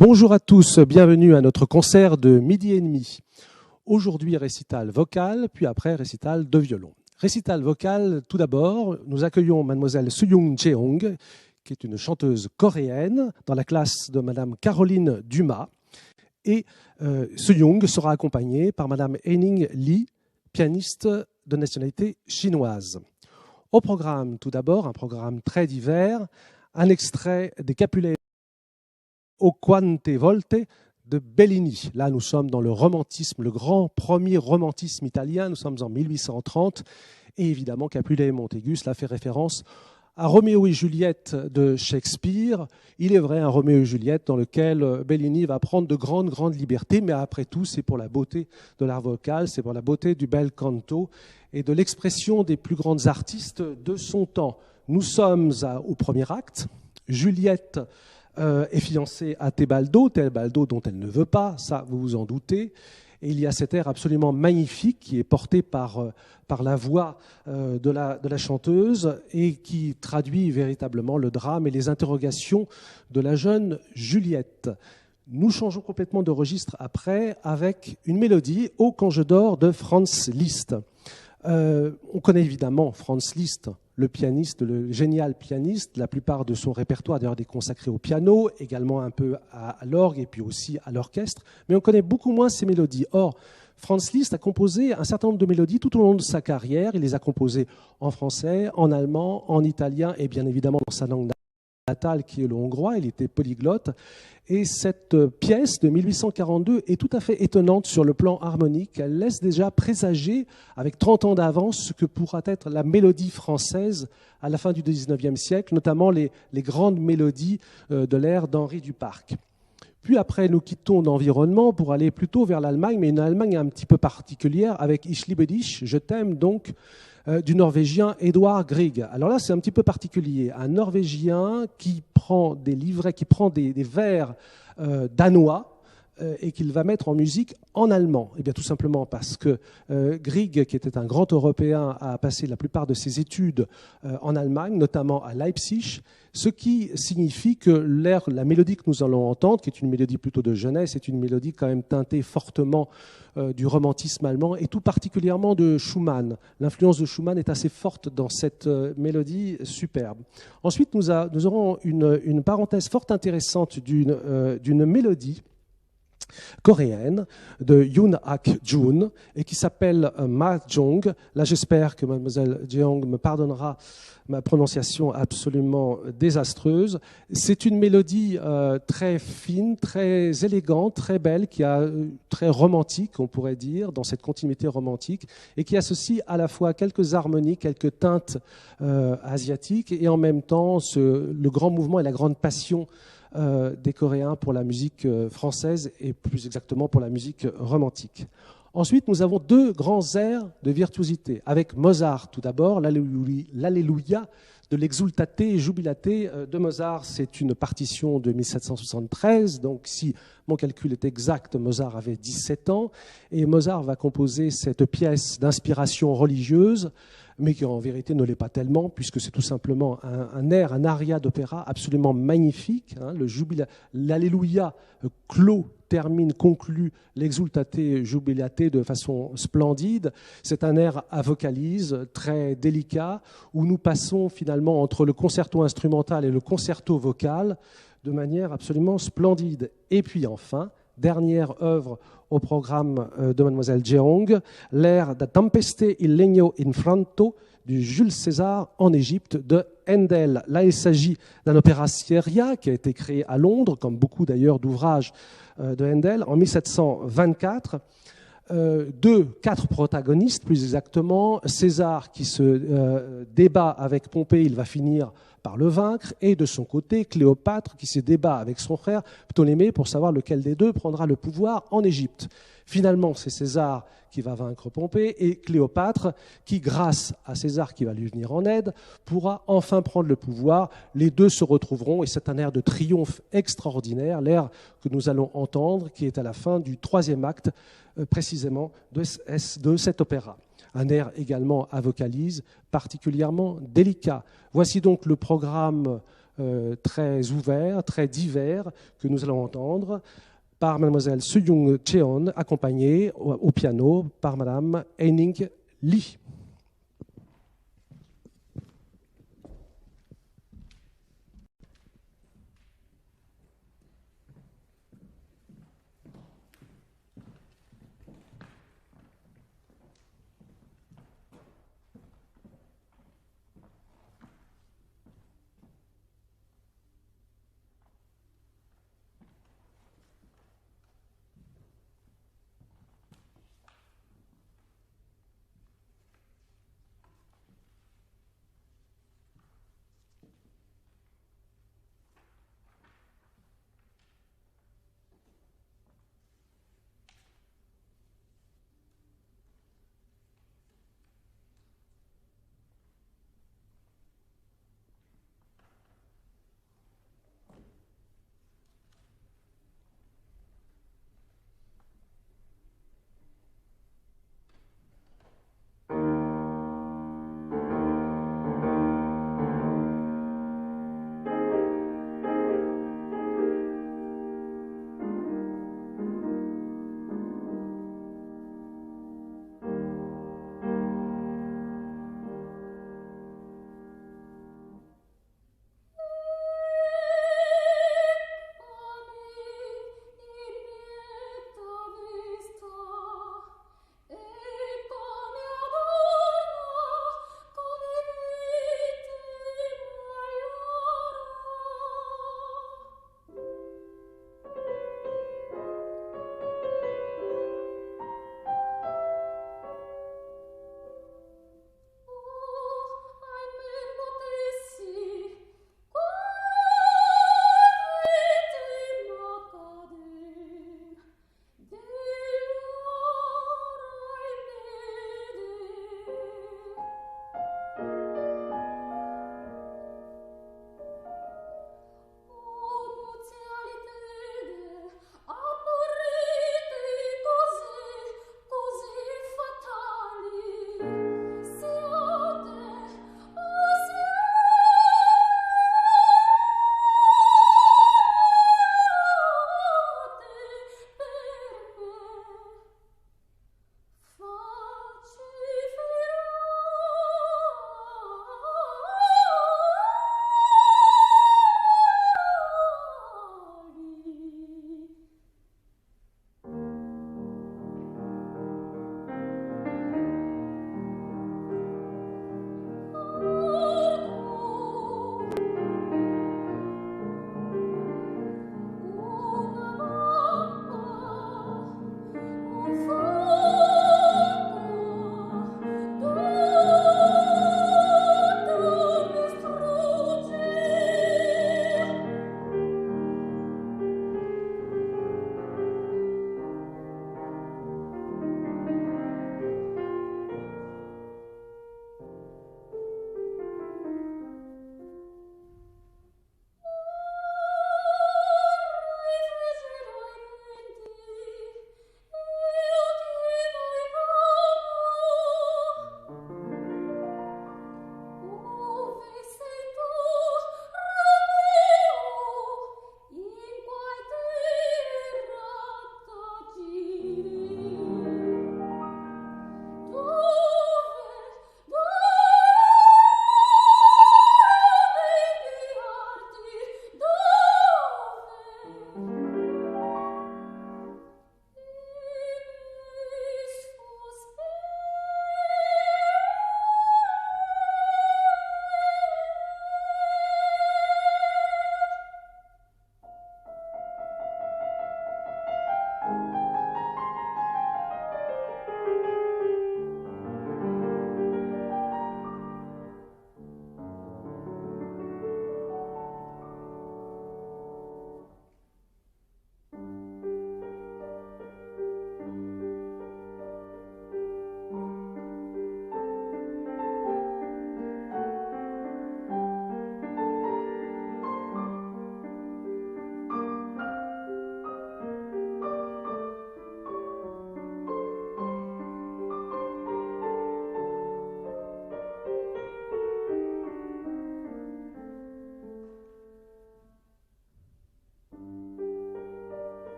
Bonjour à tous, bienvenue à notre concert de midi et demi. Aujourd'hui, récital vocal, puis après récital de violon. Récital vocal, tout d'abord, nous accueillons mademoiselle Suyung Jeong, qui est une chanteuse coréenne, dans la classe de madame Caroline Dumas. Et Suyung sera accompagnée par madame Henning Lee, pianiste de nationalité chinoise. Au programme, tout d'abord, un programme très divers, un extrait des Capulet O Quante Volte de Bellini. Là, nous sommes dans le romantisme, le grand premier romantisme italien. Nous sommes en 1830. Et évidemment, Capulet et Montaigu, cela fait référence à Roméo et Juliette de Shakespeare. Il est vrai, un Roméo et Juliette dans lequel Bellini va prendre de grandes libertés, mais après tout, c'est pour la beauté de l'art vocal, c'est pour la beauté du bel canto et de l'expression des plus grandes artistes de son temps. Nous sommes au premier acte. Juliette est fiancée à Tebaldo dont elle ne veut pas, ça vous vous en doutez. Et il y a cet air absolument magnifique qui est porté par la voix de la chanteuse et qui traduit véritablement le drame et les interrogations de la jeune Juliette. Nous changeons complètement de registre après avec une mélodie, Ô quand je dors, de Franz Liszt. On connaît évidemment Franz Liszt, le pianiste, le génial pianiste. La plupart de son répertoire d'ailleurs est consacré au piano, également un peu à l'orgue et puis aussi à l'orchestre. Mais on connaît beaucoup moins ses mélodies. Or, Franz Liszt a composé un certain nombre de mélodies tout au long de sa carrière. Il les a composées en français, en allemand, en italien et bien évidemment dans sa langue natale qui est le hongrois. Il était polyglotte. Et cette pièce de 1842 est tout à fait étonnante sur le plan harmonique. Elle laisse déjà présager, avec 30 ans d'avance, ce que pourra être la mélodie française à la fin du XIXe siècle, notamment les grandes mélodies de l'ère d'Henri Duparc. Puis après, nous quittons l'environnement pour aller plutôt vers l'Allemagne, mais une Allemagne un petit peu particulière, avec Ich liebe dich, je t'aime donc, du Norvégien Edvard Grieg. Alors là, c'est un petit peu particulier. Un Norvégien qui prend des livrets, qui prend des vers danois et qu'il va mettre en musique en allemand. Eh bien, tout simplement parce que Grieg, qui était un grand Européen, a passé la plupart de ses études en Allemagne, notamment à Leipzig, ce qui signifie que la mélodie que nous allons entendre, qui est une mélodie plutôt de jeunesse, est une mélodie quand même teintée fortement du romantisme allemand et tout particulièrement de Schumann. L'influence de Schumann est assez forte dans cette mélodie superbe. Ensuite, nous aurons une parenthèse fort intéressante d'une mélodie coréenne de Yoon Hak-jun et qui s'appelle Mahjong. Là, j'espère que mademoiselle Jeong me pardonnera ma prononciation absolument désastreuse. C'est une mélodie très fine, très élégante, très belle, très romantique, on pourrait dire, dans cette continuité romantique, et qui associe à la fois quelques harmonies, quelques teintes asiatiques, et en même temps le grand mouvement et la grande passion des Coréens pour la musique française et plus exactement pour la musique romantique. Ensuite, nous avons deux grands airs de virtuosité, avec Mozart tout d'abord, l'Alléluia de l'Exultate Jubilate de Mozart. C'est une partition de 1773, donc si mon calcul est exact, Mozart avait 17 ans, et Mozart va composer cette pièce d'inspiration religieuse, mais qui en vérité ne l'est pas tellement, puisque c'est tout simplement un air, un aria d'opéra absolument magnifique. L'Alléluia conclut l'Exultate Jubilate de façon splendide. C'est un air à vocalise très délicat, où nous passons finalement entre le concerto instrumental et le concerto vocal de manière absolument splendide. Et puis enfin, dernière œuvre au programme de mademoiselle Jeong, l'air Da Tempeste il Legno Infranto du Jules César en Égypte de Handel. Là, il s'agit d'un opéra seria qui a été créé à Londres, comme beaucoup d'ailleurs d'ouvrages de Handel, en 1724. Quatre protagonistes, plus exactement. César qui se débat avec Pompée, il va finir par le vaincre, et de son côté, Cléopâtre qui se débat avec son frère Ptolémée pour savoir lequel des deux prendra le pouvoir en Égypte. Finalement, c'est César qui va vaincre Pompée et Cléopâtre qui, grâce à César qui va lui venir en aide, pourra enfin prendre le pouvoir. Les deux se retrouveront et c'est un air de triomphe extraordinaire, l'air que nous allons entendre qui est à la fin du troisième acte précisément de cet opéra. Un air également à vocalise particulièrement délicat. Voici donc le programme très ouverts, très divers, que nous allons entendre par mademoiselle Suyung Cheon, accompagnée au piano par madame Henning Lee.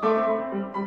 Thank you.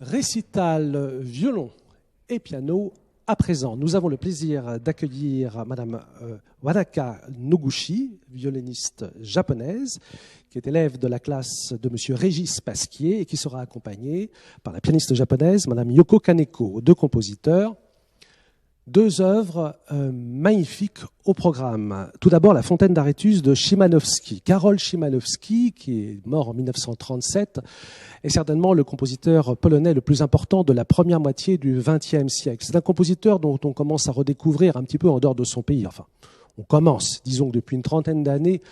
Récital violon et piano. À présent, nous avons le plaisir d'accueillir Madame Wanaka Noguchi, violoniste japonaise, qui est élève de la classe de Monsieur Régis Pasquier et qui sera accompagnée par la pianiste japonaise Madame Yoko Kaneko, deux compositeurs. Deux œuvres magnifiques au programme. Tout d'abord, La Fontaine d'Arétus de Szymanowski. Karol Szymanowski, qui est mort en 1937, est certainement le compositeur polonais le plus important de la première moitié du XXe siècle. C'est un compositeur dont on commence à redécouvrir un petit peu en dehors de son pays. Enfin, on commence, disons que depuis une trentaine d'années,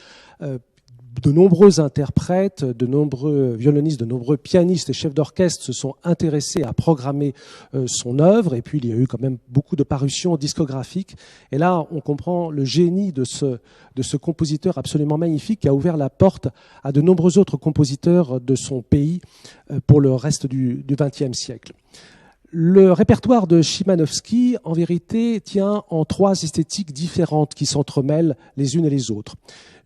de nombreux interprètes, de nombreux violonistes, de nombreux pianistes et chefs d'orchestre se sont intéressés à programmer son œuvre. Et puis, il y a eu quand même beaucoup de parutions discographiques. Et là, on comprend le génie de ce compositeur absolument magnifique qui a ouvert la porte à de nombreux autres compositeurs de son pays pour le reste du XXe siècle. Le répertoire de Szymanowski, en vérité, tient en trois esthétiques différentes qui s'entremêlent les unes et les autres.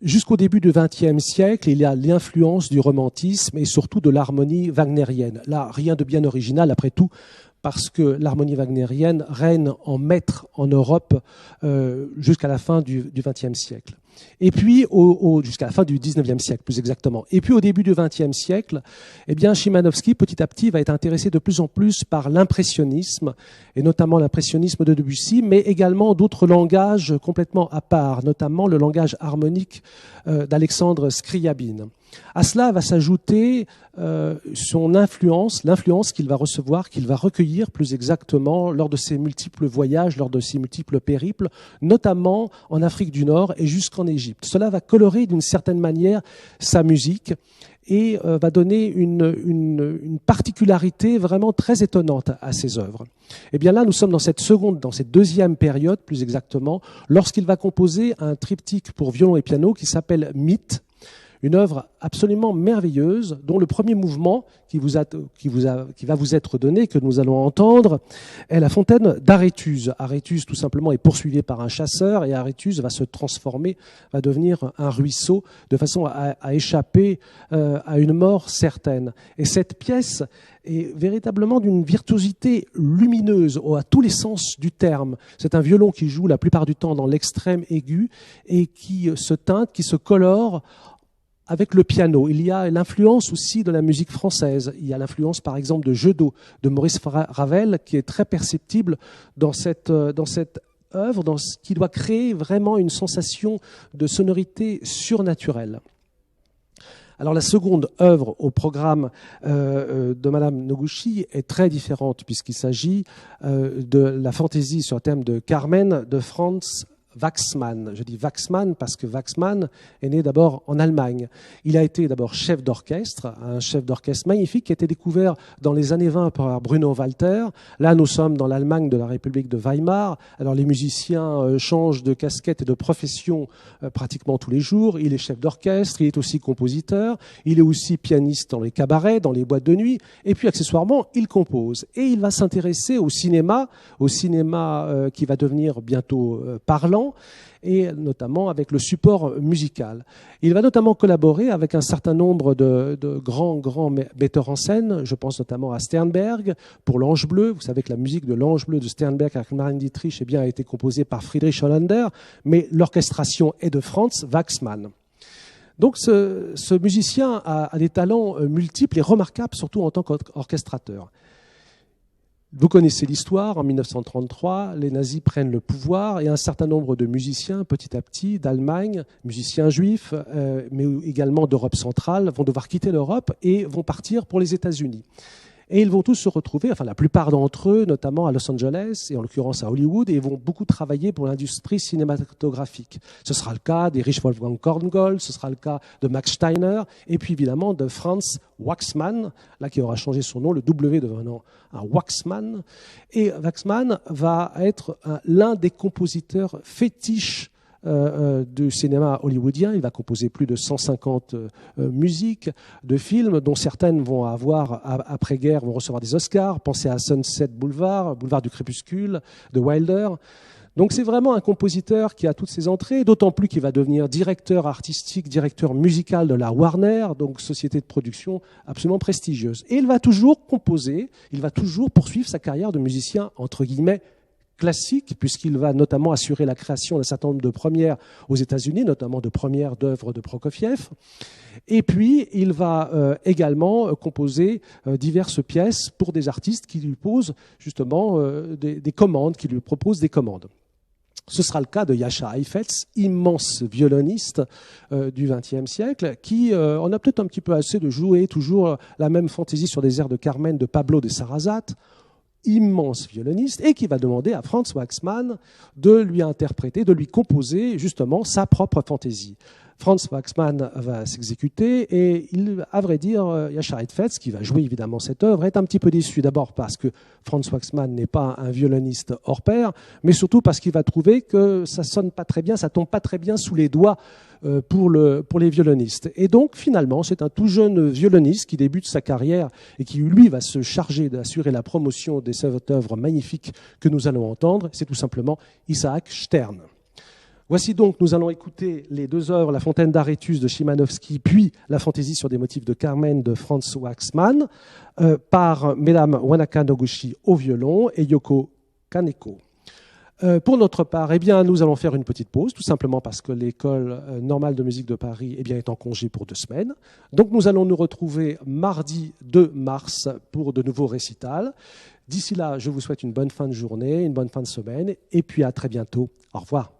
Jusqu'au début du XXe siècle, il y a l'influence du romantisme et surtout de l'harmonie wagnérienne. Là, rien de bien original, après tout, parce que l'harmonie wagnérienne règne en maître en Europe jusqu'à la fin du XXe siècle. Et puis, jusqu'à la fin du XIXe siècle, plus exactement. Et puis, au début du XXe siècle, eh bien, Szymanowski, petit à petit, va être intéressé de plus en plus par l'impressionnisme, et notamment l'impressionnisme de Debussy, mais également d'autres langages complètement à part, notamment le langage harmonique d'Alexandre Scriabine. À cela va s'ajouter son influence, l'influence qu'il va recevoir, qu'il va recueillir plus exactement lors de ses multiples voyages, lors de ses multiples périples, notamment en Afrique du Nord et jusqu'en Égypte. Cela va colorer d'une certaine manière sa musique et va donner une particularité vraiment très étonnante à ses œuvres. Et bien là, nous sommes dans cette deuxième période, plus exactement, lorsqu'il va composer un triptyque pour violon et piano qui s'appelle Mythe, une œuvre absolument merveilleuse, dont le premier mouvement qui va vous être donné, que nous allons entendre, est la fontaine d'Arétus. Arétus, tout simplement, est poursuivi par un chasseur et Arétus va se transformer, va devenir un ruisseau, de façon à échapper à une mort certaine. Et cette pièce est véritablement d'une virtuosité lumineuse à tous les sens du terme. C'est un violon qui joue la plupart du temps dans l'extrême aigu et qui se teinte, qui se colore avec le piano. Il y a l'influence aussi de la musique française. Il y a l'influence, par exemple, de Jeu d'eau de Maurice Ravel, qui est très perceptible dans cette œuvre, qui doit créer vraiment une sensation de sonorité surnaturelle. Alors la seconde œuvre au programme de Madame Noguchi est très différente, puisqu'il s'agit de la fantaisie sur le thème de Carmen de Franz Waxman. Je dis Waxman parce que Waxman est né d'abord en Allemagne. Il a été d'abord chef d'orchestre, un chef d'orchestre magnifique qui a été découvert dans les années 20 par Bruno Walter. Là, nous sommes dans l'Allemagne de la République de Weimar. Alors, les musiciens changent de casquette et de profession pratiquement tous les jours. Il est chef d'orchestre, il est aussi compositeur, il est aussi pianiste dans les cabarets, dans les boîtes de nuit. Et puis, accessoirement, il compose. Et il va s'intéresser au cinéma qui va devenir bientôt parlant, talent, et notamment avec le support musical. Il va notamment collaborer avec un certain nombre de grands metteurs en scène. Je pense notamment à Sternberg pour l'Ange Bleu. Vous savez que la musique de l'Ange Bleu de Sternberg avec Marlene Dietrich a été composée par Friedrich Hollander, mais l'orchestration est de Franz Waxman. Donc ce musicien a des talents multiples et remarquables, surtout en tant qu'orchestrateur. Vous connaissez l'histoire, en 1933, les nazis prennent le pouvoir et un certain nombre de musiciens, petit à petit, d'Allemagne, musiciens juifs, mais également d'Europe centrale, vont devoir quitter l'Europe et vont partir pour les États-Unis. Et ils vont tous se retrouver, enfin la plupart d'entre eux, notamment à Los Angeles et en l'occurrence à Hollywood, et vont beaucoup travailler pour l'industrie cinématographique. Ce sera le cas d'Erich Wolfgang Korngold, ce sera le cas de Max Steiner, et puis évidemment de Franz Waxman, là qui aura changé son nom, le W devenant un Waxman. Et Waxman va être l'un des compositeurs fétiches du cinéma hollywoodien. Il va composer plus de 150 musiques de films, dont certaines vont avoir, après-guerre, vont recevoir des Oscars. Pensez à Sunset Boulevard, Boulevard du Crépuscule, de Wilder. Donc c'est vraiment un compositeur qui a toutes ses entrées, d'autant plus qu'il va devenir directeur artistique, directeur musical de la Warner, donc société de production absolument prestigieuse. Et il va toujours composer, il va toujours poursuivre sa carrière de musicien, entre guillemets, classique, puisqu'il va notamment assurer la création d'un certain nombre de premières aux États-Unis, notamment de premières d'œuvres de Prokofiev. Et puis, il va également composer diverses pièces pour des artistes qui lui posent justement des commandes, qui lui proposent des commandes. Ce sera le cas de Jascha Heifetz, immense violoniste du XXe siècle, qui en a peut-être un petit peu assez de jouer toujours la même fantaisie sur des airs de Carmen de Pablo de Sarasate, immense violoniste, et qui va demander à Franz Waxman de lui interpréter, de lui composer justement sa propre fantaisie. Franz Waxman va s'exécuter et il, à vrai dire, Jascha Heifetz, qui va jouer évidemment cette œuvre, est un petit peu déçu. D'abord parce que Franz Waxman n'est pas un violoniste hors pair, mais surtout parce qu'il va trouver que ça sonne pas très bien, ça tombe pas très bien sous les doigts pour les violonistes. Et donc finalement, c'est un tout jeune violoniste qui débute sa carrière et qui lui va se charger d'assurer la promotion de cette œuvre magnifique que nous allons entendre. C'est tout simplement Isaac Stern. Voici donc, nous allons écouter les deux œuvres, La Fontaine d'Arétus de Szymanowski, puis La Fantaisie sur des motifs de Carmen de Franz Waxman, par Mesdames Wanaka Noguchi au violon et Yoko Kaneko. Pour notre part, eh bien, nous allons faire une petite pause, tout simplement parce que l'École normale de musique de Paris est en congé pour 2 semaines. Donc nous allons nous retrouver mardi 2 mars pour de nouveaux récitals. D'ici là, je vous souhaite une bonne fin de journée, une bonne fin de semaine, et puis à très bientôt. Au revoir.